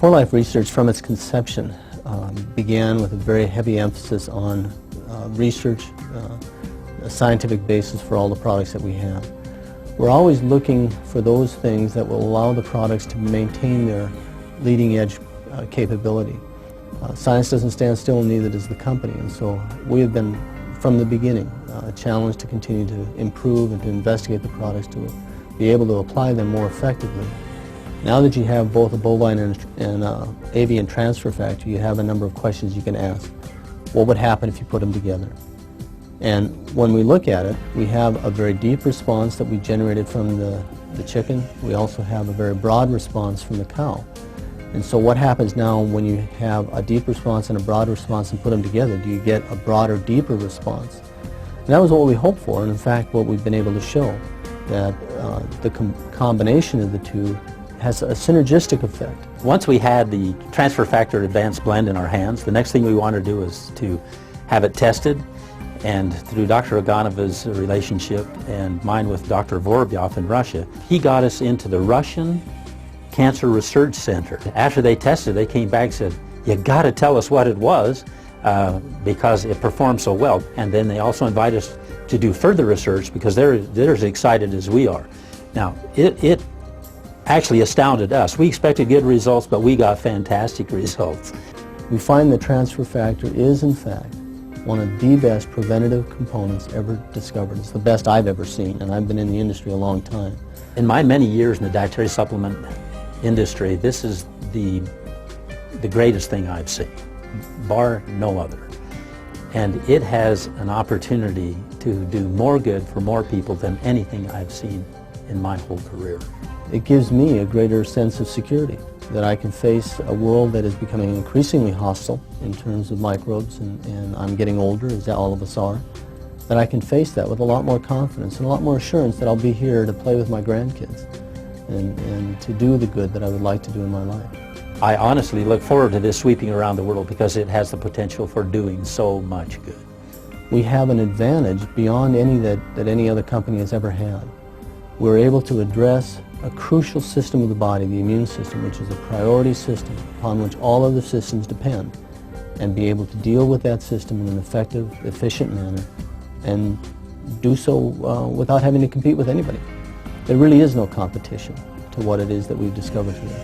For-life research from its conception began with a very heavy emphasis on research, a scientific basis for all the products that we have. We're always looking for those things that will allow the products to maintain their leading edge capability. Science doesn't stand still, and neither does the company, and so we have been, from the beginning, challenged to continue to improve and to investigate the products to be able to apply them more effectively. Now that you have both a bovine and avian transfer factor, you have a number of questions you can ask. What would happen if you put them together? And when we look at it, we have a very deep response that we generated from the chicken. We also have a very broad response from the cow. And so what happens now when you have a deep response and a broad response and put them together? Do you get a broader, deeper response? And that was what we hoped for, and in fact what we've been able to show, that the combination of the two has a synergistic effect. Once we had the transfer factor advanced blend in our hands, the next thing we wanted to do was to have it tested. And through Dr. Aganova's relationship and mine with Dr. Vorobyov in Russia, he got us into the Russian Cancer Research Center. After they tested, they came back and said, "You got to tell us what it was because it performed so well." And then they also invited us to do further research because they're as excited as we are. Now, it actually astounded us. We expected good results, but we got fantastic results. We find the transfer factor is, in fact, one of the best preventative components ever discovered. It's the best I've ever seen, and I've been in the industry a long time. In my many years in the dietary supplement industry, this is the greatest thing I've seen, bar no other. And it has an opportunity to do more good for more people than anything I've seen in my whole career. It gives me a greater sense of security, that I can face a world that is becoming increasingly hostile in terms of microbes, and I'm getting older, as all of us are, that I can face that with a lot more confidence and a lot more assurance that I'll be here to play with my grandkids and to do the good that I would like to do in my life. I honestly look forward to this sweeping around the world because it has the potential for doing so much good. We have an advantage beyond any that any other company has ever had. We're able to address a crucial system of the body, the immune system, which is a priority system upon which all other systems depend, and be able to deal with that system in an effective, efficient manner, and do so without having to compete with anybody. There really is no competition to what it is that we've discovered today.